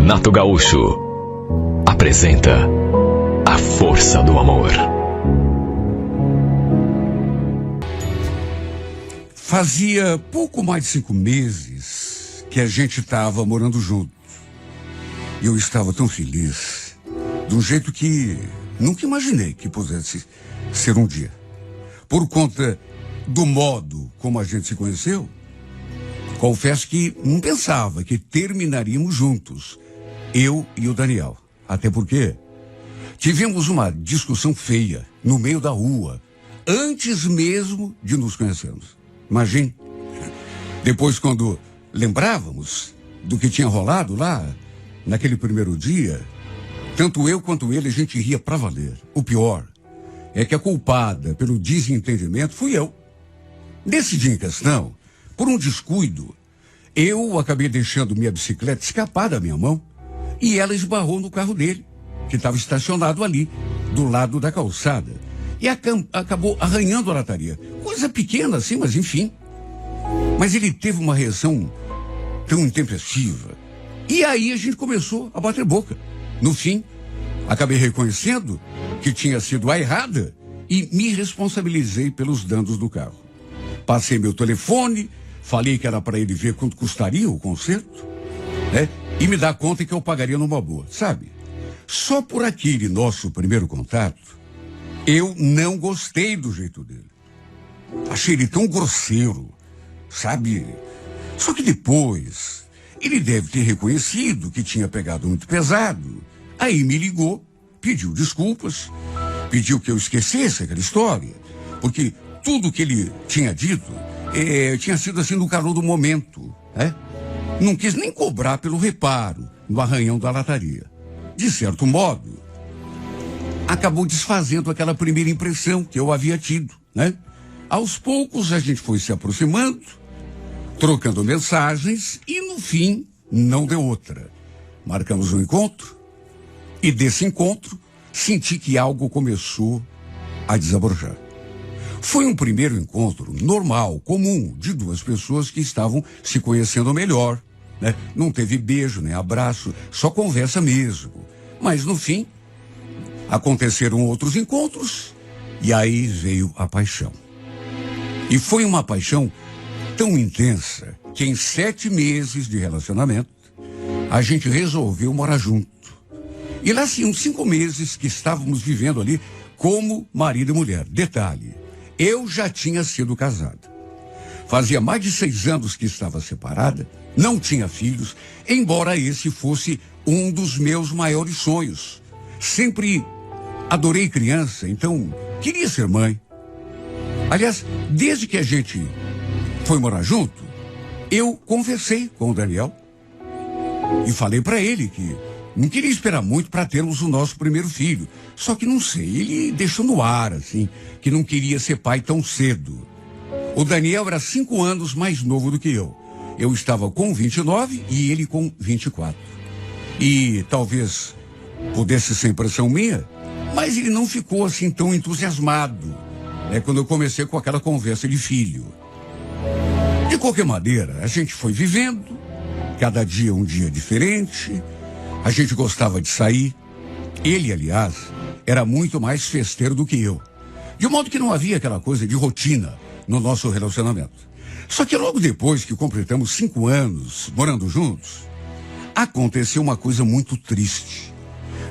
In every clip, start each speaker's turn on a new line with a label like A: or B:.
A: Renato Gaúcho apresenta A Força do Amor.
B: Fazia pouco mais de 5 meses que a gente estava morando junto. E eu estava tão feliz, de um jeito que nunca imaginei que pudesse ser um dia. Por conta do modo como a gente se conheceu, confesso que não pensava que terminaríamos juntos, eu e o Daniel. Até porque tivemos uma discussão feia no meio da rua, antes mesmo de nos conhecermos. Imagine. Depois, quando lembrávamos do que tinha rolado lá, naquele primeiro dia, tanto eu quanto ele, a gente ria pra valer. O pior é que a culpada pelo desentendimento fui eu. Nesse dia em questão, por um descuido, eu acabei deixando minha bicicleta escapar da minha mão e ela esbarrou no carro dele, que estava estacionado ali, do lado da calçada, e acabou arranhando a lataria. Coisa pequena assim, mas enfim. Mas ele teve uma reação tão intempestiva. E aí a gente começou a bater boca. No fim, acabei reconhecendo que tinha sido a errada e me responsabilizei pelos danos do carro. Passei meu telefone, falei que era para ele ver quanto custaria o conserto, né? E me dar conta que eu pagaria numa boa, sabe? Só por aquele nosso primeiro contato, eu não gostei do jeito dele. Achei ele tão grosseiro, sabe? Só que depois, ele deve ter reconhecido que tinha pegado muito pesado. Aí me ligou, pediu desculpas, pediu que eu esquecesse aquela história, porque tudo que ele tinha dito tinha sido assim no calor do momento, né? Não quis nem cobrar pelo reparo no arranhão da lataria. De certo modo, acabou desfazendo aquela primeira impressão que eu havia tido, né? Aos poucos a gente foi se aproximando, trocando mensagens e no fim não deu outra. Marcamos um encontro e desse encontro senti que algo começou a desabrochar. Foi um primeiro encontro normal, comum, de duas pessoas que estavam se conhecendo melhor, né? Não teve beijo, nem abraço, só conversa mesmo. Mas no fim, aconteceram outros encontros e aí veio a paixão. E foi uma paixão tão intensa que em 7 meses de relacionamento, a gente resolveu morar junto. E lá sim, uns 5 meses que estávamos vivendo ali como marido e mulher. Detalhe, eu já tinha sido casada. Fazia mais de 6 anos que estava separada, não tinha filhos, embora esse fosse um dos meus maiores sonhos. Sempre adorei criança, então queria ser mãe. Aliás, desde que a gente foi morar junto, eu conversei com o Daniel e falei para ele que não queria esperar muito para termos o nosso primeiro filho. Só que não sei, ele deixou no ar, assim, que não queria ser pai tão cedo. O Daniel era 5 anos mais novo do que eu. Eu estava com 29 e ele com 24. E talvez pudesse ser impressão minha, mas ele não ficou assim tão entusiasmado, né, quando eu comecei com aquela conversa de filho. De qualquer maneira, a gente foi vivendo, cada dia um dia diferente. A gente gostava de sair. Ele, aliás, era muito mais festeiro do que eu. De modo que não havia aquela coisa de rotina no nosso relacionamento. Só que logo depois que completamos 5 anos morando juntos, aconteceu uma coisa muito triste.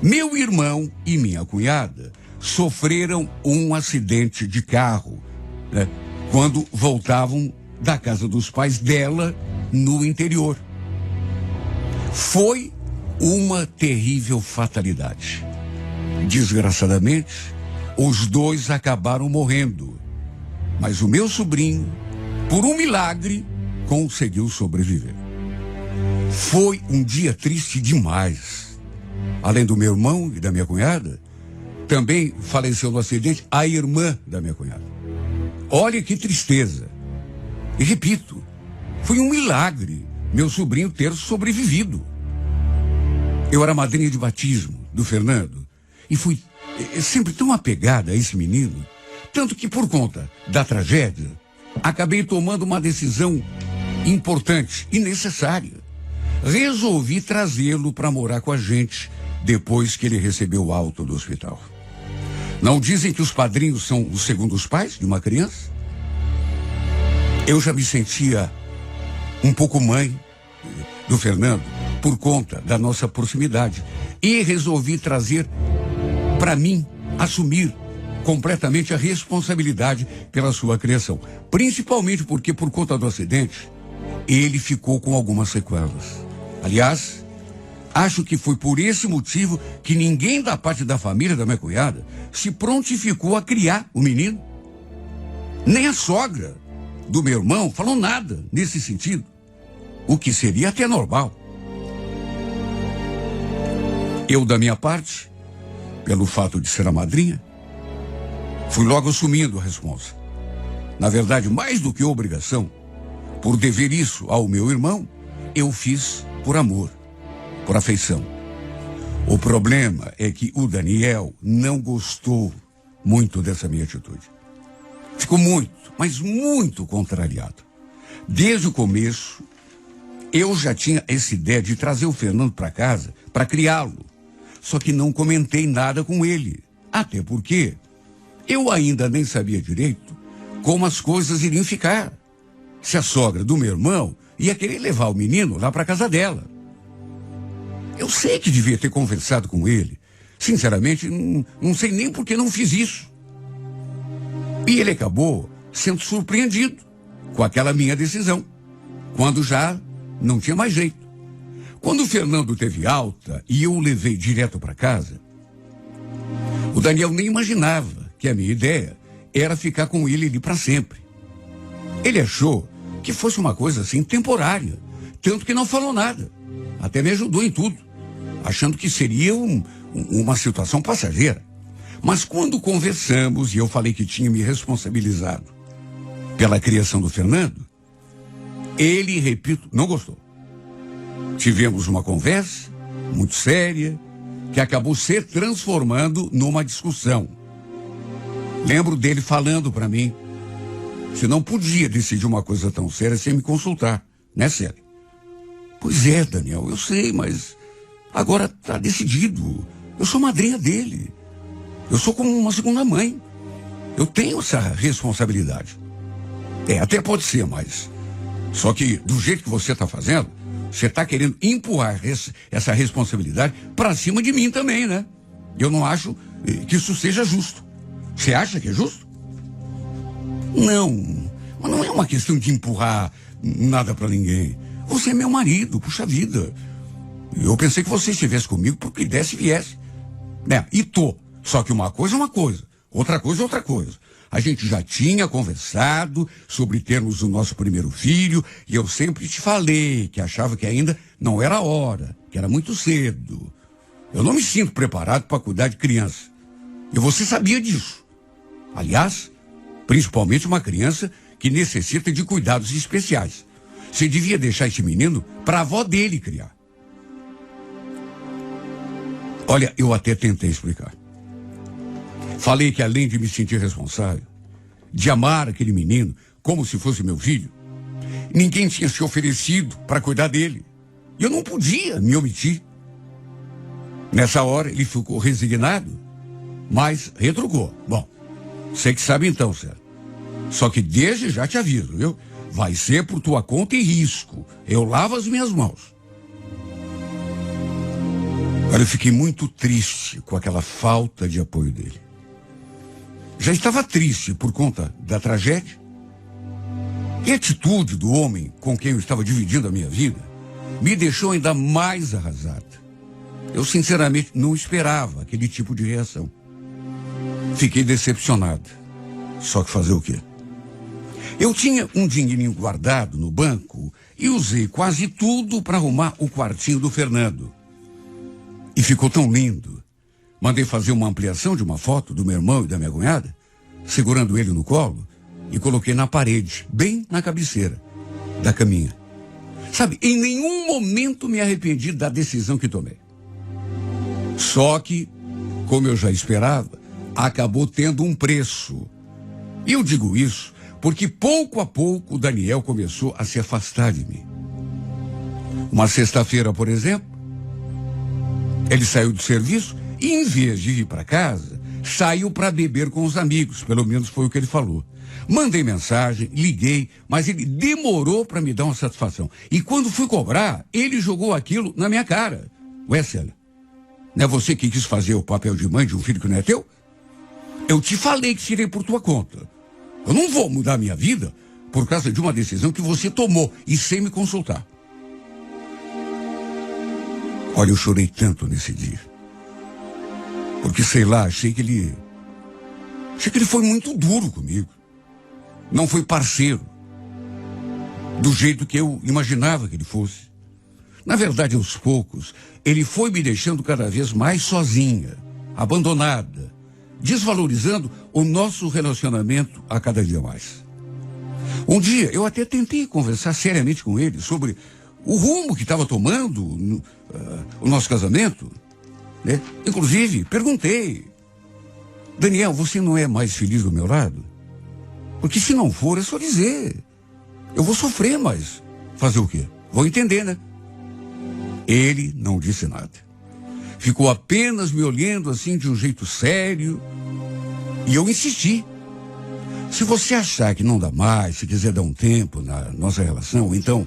B: Meu irmão e minha cunhada sofreram um acidente de carro, né, quando voltavam da casa dos pais dela no interior. Foi uma terrível fatalidade. Desgraçadamente, os dois acabaram morrendo. Mas o meu sobrinho, por um milagre, conseguiu sobreviver. Foi um dia triste demais. Além do meu irmão e da minha cunhada, também faleceu no acidente a irmã da minha cunhada. Olha que tristeza. E repito, foi um milagre meu sobrinho ter sobrevivido. Eu era madrinha de batismo do Fernando e fui sempre tão apegada a esse menino, tanto que por conta da tragédia, acabei tomando uma decisão importante e necessária. resolvi trazê-lo para morar com a gente depois que ele recebeu o alta do hospital. Não dizem que os padrinhos são os segundos pais de uma criança? Eu já me sentia um pouco mãe do Fernando por conta da nossa proximidade e resolvi trazer para mim assumir completamente a responsabilidade pela sua criação, principalmente porque por conta do acidente ele ficou com algumas sequelas. Aliás, acho que foi por esse motivo que ninguém da parte da família da minha cunhada se prontificou a criar o menino. Nem a sogra do meu irmão falou nada nesse sentido, o que seria até normal. Eu, da minha parte, pelo fato de ser a madrinha, fui logo assumindo a responsa. Na verdade, mais do que obrigação, por dever isso ao meu irmão, eu fiz por amor, por afeição. O problema é que o Daniel não gostou muito dessa minha atitude. Ficou muito, mas muito contrariado. Desde o começo, eu já tinha essa ideia de trazer o Fernando para casa para criá-lo. Só que não comentei nada com ele. Até porque eu ainda nem sabia direito como as coisas iriam ficar. Se a sogra do meu irmão ia querer levar o menino lá para casa dela. Eu sei que devia ter conversado com ele. Sinceramente, não sei nem por que não fiz isso. E ele acabou sendo surpreendido com aquela minha decisão, quando já não tinha mais jeito. Quando o Fernando teve alta e eu o levei direto para casa, o Daniel nem imaginava que a minha ideia era ficar com ele ali para sempre. Ele achou que fosse uma coisa assim temporária, tanto que não falou nada. Até me ajudou em tudo, achando que seria uma situação passageira. Mas quando conversamos e eu falei que tinha me responsabilizado pela criação do Fernando, ele, repito, não gostou. Tivemos uma conversa muito séria que acabou se transformando numa discussão. Lembro dele falando para mim: você não podia decidir uma coisa tão séria sem me consultar, né, Célia? Pois é, Daniel, eu sei, mas agora tá decidido. Eu sou madrinha dele. Eu sou como uma segunda mãe. Eu tenho essa responsabilidade. Até pode ser, mas só que do jeito que você tá fazendo, você tá querendo empurrar essa responsabilidade para cima de mim também, né? Eu não acho que isso seja justo. Você acha que é justo? Não, mas não é uma questão de empurrar nada para ninguém. Você é meu marido, puxa vida. Eu pensei que você estivesse comigo porque desse e viesse. Né? E tô. Só que uma coisa é uma coisa, outra coisa é outra coisa. A gente já tinha conversado sobre termos o nosso primeiro filho e eu sempre te falei que achava que ainda não era a hora, que era muito cedo. Eu não me sinto preparado para cuidar de criança. E você sabia disso. Aliás, principalmente uma criança que necessita de cuidados especiais. Você devia deixar esse menino para a avó dele criar. Olha, eu até tentei explicar. Falei que além de me sentir responsável, de amar aquele menino como se fosse meu filho, ninguém tinha se oferecido para cuidar dele. E eu não podia me omitir. Nessa hora ele ficou resignado, mas retrucou. Bom, você que sabe então, Sérgio. Só que desde já te aviso, viu? Vai ser por tua conta e risco. Eu lavo as minhas mãos. Olha, eu fiquei muito triste com aquela falta de apoio dele. Já estava triste por conta da tragédia. E a atitude do homem com quem eu estava dividindo a minha vida me deixou ainda mais arrasado. Eu sinceramente não esperava aquele tipo de reação. Fiquei decepcionado. Só que fazer o quê? Eu tinha um dinheirinho guardado no banco e usei quase tudo para arrumar o quartinho do Fernando. E ficou tão lindo. Mandei fazer uma ampliação de uma foto do meu irmão e da minha cunhada, segurando ele no colo, e coloquei na parede, bem na cabeceira da caminha. Sabe, em nenhum momento me arrependi da decisão que tomei. Só que, como eu já esperava, acabou tendo um preço. E eu digo isso porque pouco a pouco o Daniel começou a se afastar de mim. Uma sexta-feira, por exemplo, ele saiu do serviço e, em vez de ir para casa, saiu para beber com os amigos. Pelo menos foi o que ele falou. Mandei mensagem, liguei, mas ele demorou para me dar uma satisfação. E quando fui cobrar, ele jogou aquilo na minha cara. Ué, Célia, não é você que quis fazer o papel de mãe de um filho que não é teu? Eu te falei que tirei por tua conta. Eu não vou mudar minha vida por causa de uma decisão que você tomou e sem me consultar. Olha, eu chorei tanto nesse dia. Porque, sei lá, achei que ele foi muito duro comigo. Não foi parceiro. Do jeito que eu imaginava que ele fosse. Na verdade, aos poucos, ele foi me deixando cada vez mais sozinha, abandonada, desvalorizando o nosso relacionamento a cada dia mais. Um dia, eu até tentei conversar seriamente com ele sobre o rumo que estava tomando o nosso casamento, né? Inclusive, perguntei: Daniel, você não é mais feliz do meu lado? Porque se não for, é só dizer. Eu vou sofrer, mas fazer o quê? Vou entender, né? Ele não disse nada. Ficou apenas me olhando assim de um jeito sério. E eu insisti. Se você achar que não dá mais, se quiser dar um tempo na nossa relação, então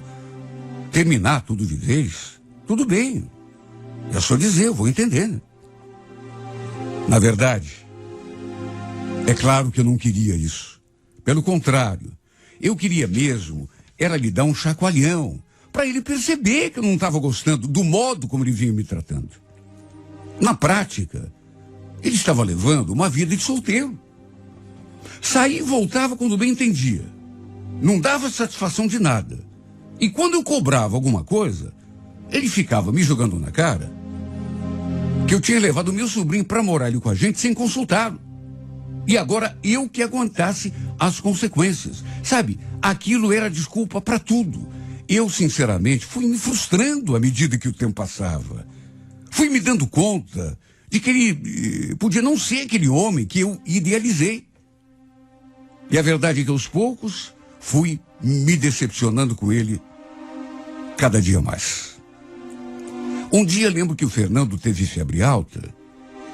B: terminar tudo de vez, tudo bem. É só dizer, eu vou entender, né? Na verdade, é claro que eu não queria isso. Pelo contrário, eu queria mesmo era lhe dar um chacoalhão, para ele perceber que eu não estava gostando do modo como ele vinha me tratando. Na prática, ele estava levando uma vida de solteiro. Saía e voltava quando bem entendia. Não dava satisfação de nada. E quando eu cobrava alguma coisa, ele ficava me jogando na cara que eu tinha levado meu sobrinho para morar ali com a gente sem consultá-lo. E agora eu que aguentasse as consequências. Sabe, aquilo era desculpa para tudo. Eu, sinceramente, fui me frustrando à medida que o tempo passava. Fui me dando conta de que ele podia não ser aquele homem que eu idealizei. E a verdade é que aos poucos fui me decepcionando com ele cada dia mais. Um dia lembro que o Fernando teve febre alta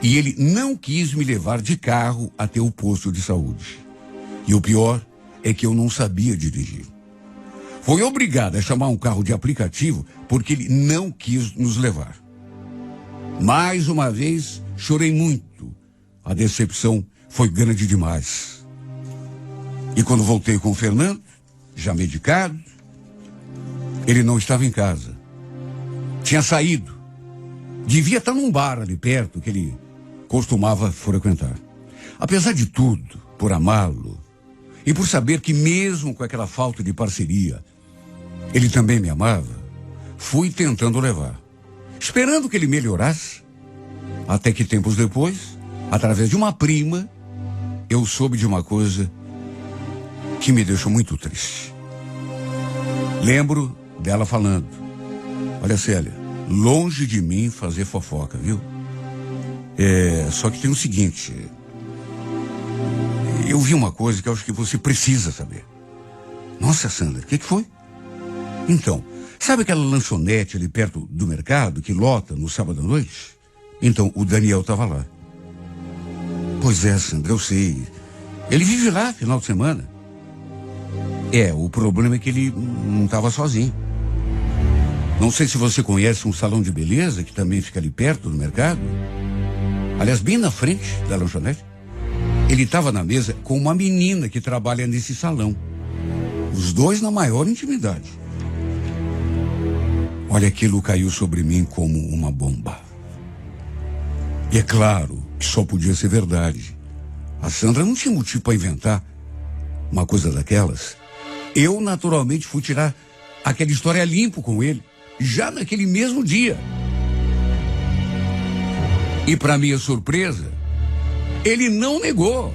B: e ele não quis me levar de carro até o posto de saúde. E o pior é que eu não sabia dirigir. Foi obrigado a chamar um carro de aplicativo porque ele não quis nos levar. Mais uma vez, chorei muito. A decepção foi grande demais. E quando voltei com o Fernando, já medicado, ele não estava em casa. Tinha saído. Devia estar num bar ali perto que ele costumava frequentar. Apesar de tudo, por amá-lo e por saber que mesmo com aquela falta de parceria, ele também me amava, fui tentando levar. Esperando que ele melhorasse, até que tempos depois, através de uma prima, eu soube de uma coisa que me deixou muito triste. Lembro dela falando: olha, Célia, longe de mim fazer fofoca, viu? Só que tem o seguinte, eu vi uma coisa que eu acho que você precisa saber. Nossa, Sandra, o que foi? Então, sabe aquela lanchonete ali perto do mercado que lota no sábado à noite? Então, o Daniel estava lá. Pois é, Sandra, eu sei. Ele vive lá, final de semana. O problema é que ele não estava sozinho. Não sei se você conhece um salão de beleza que também fica ali perto do mercado. Aliás, bem na frente da lanchonete. Ele estava na mesa com uma menina que trabalha nesse salão. Os dois na maior intimidade. Olha, aquilo caiu sobre mim como uma bomba. E é claro que só podia ser verdade. A Sandra não tinha motivo para inventar uma coisa daquelas. Eu, naturalmente, fui tirar aquela história limpo com ele, já naquele mesmo dia. E para minha surpresa, ele não negou.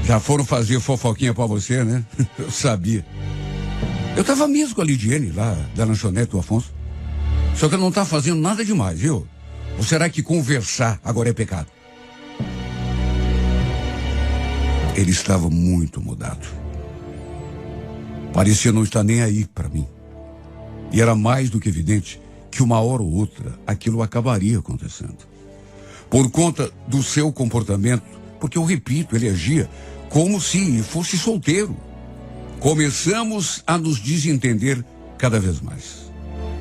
B: Já foram fazer fofoquinha para você, né? Eu sabia. Eu estava mesmo com a Lidiane lá, da lanchonete do Afonso. Só que eu não estava fazendo nada demais, viu? Ou será que conversar agora é pecado? Ele estava muito mudado. Parecia não estar nem aí para mim. E era mais do que evidente que uma hora ou outra aquilo acabaria acontecendo. Por conta do seu comportamento, porque eu repito, ele agia como se fosse solteiro. Começamos a nos desentender cada vez mais.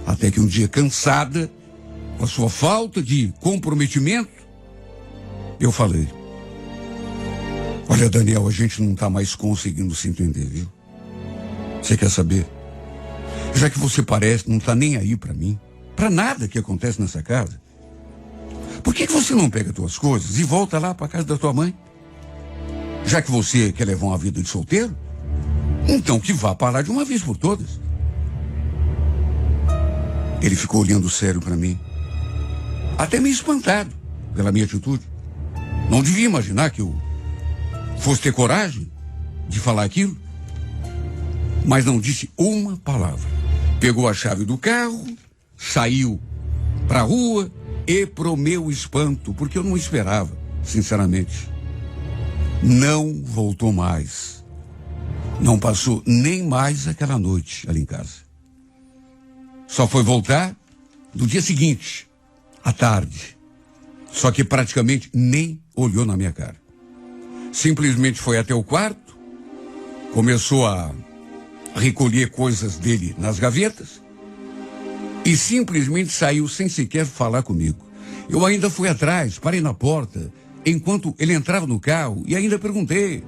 B: Até que um dia, cansada, com a sua falta de comprometimento, eu falei: olha, Daniel, a gente não está mais conseguindo se entender, viu? Você quer saber? Já que você parece não está nem aí para mim, para nada que acontece nessa casa, por que você não pega tuas coisas e volta lá para casa da tua mãe? Já que você quer levar uma vida de solteiro, então que vá parar de uma vez por todas. Ele ficou olhando sério para mim, até meio espantado pela minha atitude. Não devia imaginar que eu fosse ter coragem de falar aquilo. Mas não disse uma palavra. Pegou a chave do carro, saiu para a rua e, pro meu espanto, porque eu não esperava, sinceramente, não voltou mais. Não passou nem mais aquela noite ali em casa. Só foi voltar no dia seguinte, à tarde. Só que praticamente nem olhou na minha cara. Simplesmente foi até o quarto, começou a recolher coisas dele nas gavetas e simplesmente saiu sem sequer falar comigo. Eu ainda fui atrás, parei na porta, enquanto ele entrava no carro e ainda perguntei: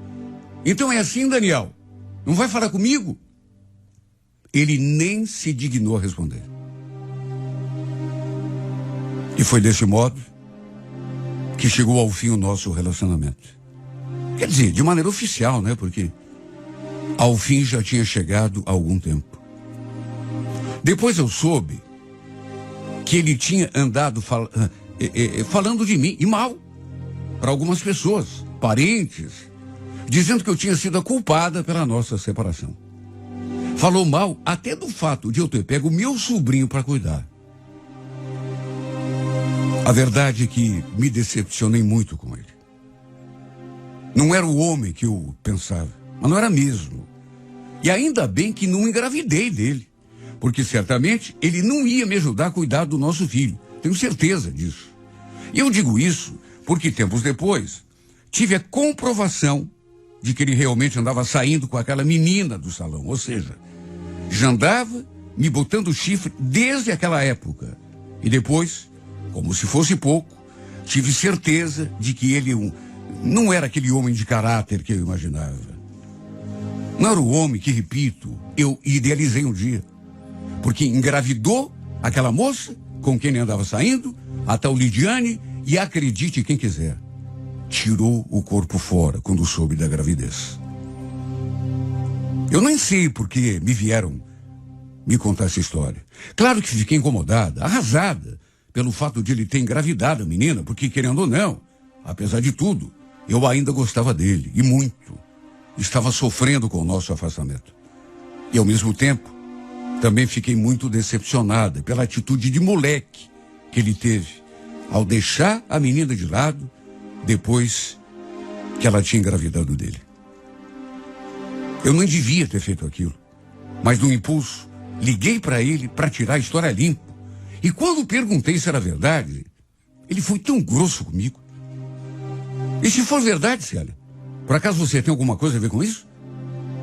B: então é assim, Daniel? Não vai falar comigo? Ele nem se dignou a responder. E foi desse modo que chegou ao fim o nosso relacionamento. Quer dizer, de maneira oficial, né? Porque ao fim já tinha chegado há algum tempo. Depois eu soube que ele tinha andado falando de mim, e mal, para algumas pessoas, parentes, dizendo que eu tinha sido a culpada pela nossa separação. Falou mal até do fato de eu ter pego o meu sobrinho para cuidar. A verdade é que me decepcionei muito com ele. Não era o homem que eu pensava, mas não era mesmo. E ainda bem que não engravidei dele, porque certamente ele não ia me ajudar a cuidar do nosso filho. Tenho certeza disso. E eu digo isso porque tempos depois tive a comprovação de que ele realmente andava saindo com aquela menina do salão. Ou seja, já andava me botando chifre desde aquela época. E depois, como se fosse pouco, tive certeza de que ele não era aquele homem de caráter que eu imaginava. Não era o homem que, repito, eu idealizei um dia. Porque engravidou aquela moça com quem ele andava saindo, a tal Lidiane, e acredite quem quiser, tirou o corpo fora quando soube da gravidez. Eu nem sei porque me vieram me contar essa história. Claro que fiquei incomodada, arrasada, pelo fato de ele ter engravidado a menina, porque, querendo ou não, apesar de tudo, eu ainda gostava dele, e muito. Estava sofrendo com o nosso afastamento. E, ao mesmo tempo, também fiquei muito decepcionada pela atitude de moleque que ele teve ao deixar a menina de lado depois que ela tinha engravidado dele. Eu não devia ter feito aquilo, mas no impulso, liguei para ele para tirar a história limpo. E quando perguntei se era verdade, ele foi tão grosso comigo. E se for verdade, Célia, por acaso você tem alguma coisa a ver com isso?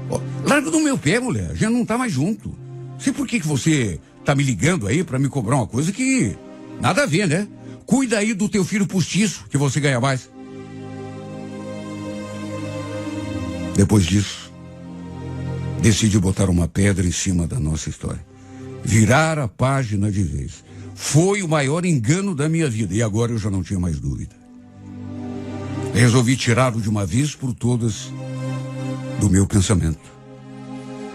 B: Oh, larga do meu pé, mulher, a gente não tá mais junto. Sei por que você tá me ligando aí para me cobrar uma coisa que nada a ver, né? Cuida aí do teu filho postiço, que você ganha mais. Depois disso, decidi botar uma pedra em cima da nossa história. Virar a página de vez. Foi o maior engano da minha vida e agora eu já não tinha mais dúvida. Resolvi tirá-lo de uma vez por todas do meu pensamento.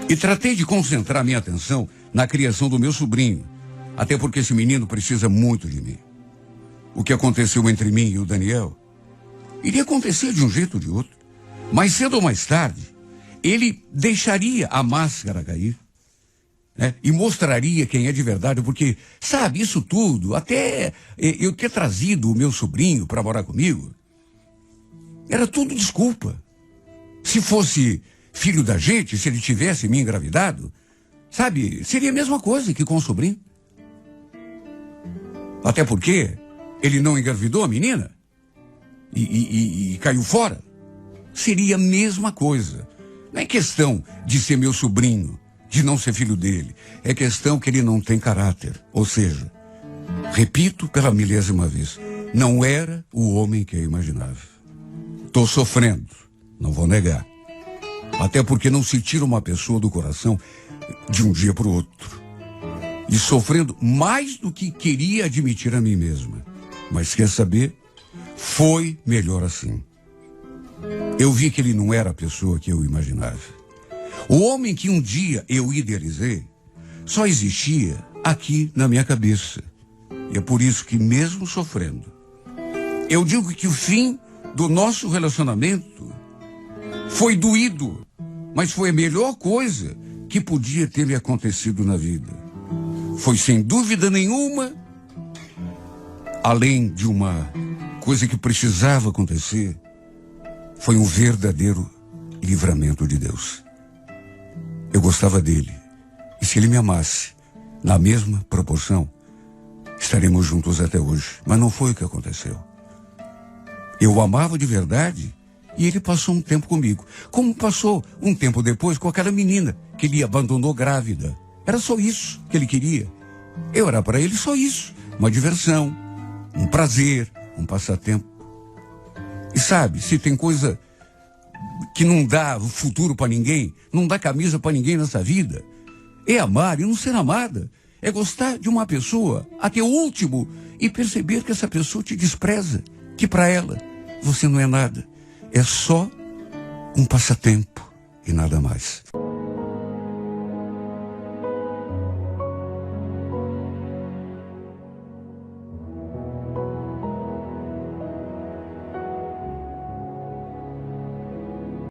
B: E tratei de concentrar minha atenção na criação do meu sobrinho, até porque esse menino precisa muito de mim. O que aconteceu entre mim e o Daniel iria acontecer de um jeito ou de outro. Mais cedo ou mais tarde, ele deixaria a máscara cair, né? E mostraria quem é de verdade, porque, sabe, isso tudo, até eu ter trazido o meu sobrinho para morar comigo, era tudo desculpa. Se fosse filho da gente, se ele tivesse me engravidado, Sabe, seria a mesma coisa que com o sobrinho. Até porque ele não engravidou a menina e caiu fora. Seria a mesma coisa. Não é questão de ser meu sobrinho, de não ser filho dele. É questão que ele não tem caráter. Ou seja, repito pela milésima vez, não era o homem que eu imaginava. Estou sofrendo, não vou negar. Até porque não se tira uma pessoa do coração de um dia para o outro. E sofrendo mais do que queria admitir a mim mesma. Mas quer saber? Foi melhor assim. Eu vi que ele não era a pessoa que eu imaginava. O homem que um dia eu idealizei só existia aqui na minha cabeça. E é por isso que, mesmo sofrendo, eu digo que o fim do nosso relacionamento foi doído, mas foi a melhor coisa que podia ter me acontecido na vida. Foi sem dúvida nenhuma, além de uma coisa que precisava acontecer, foi um verdadeiro livramento de Deus. Eu gostava dele. E se ele me amasse, na mesma proporção, estaremos juntos até hoje. Mas não foi o que aconteceu. Eu o amava de verdade e ele passou um tempo comigo. Como passou um tempo depois com aquela menina que ele abandonou grávida. Era só isso que ele queria. Eu era para ele só isso. Uma diversão, um prazer, um passatempo. E sabe, se tem coisa que não dá futuro para ninguém, não dá camisa para ninguém nessa vida, é amar e não ser amada. É gostar de uma pessoa até o último e perceber que essa pessoa te despreza, que para ela você não é nada. É só um passatempo e nada mais.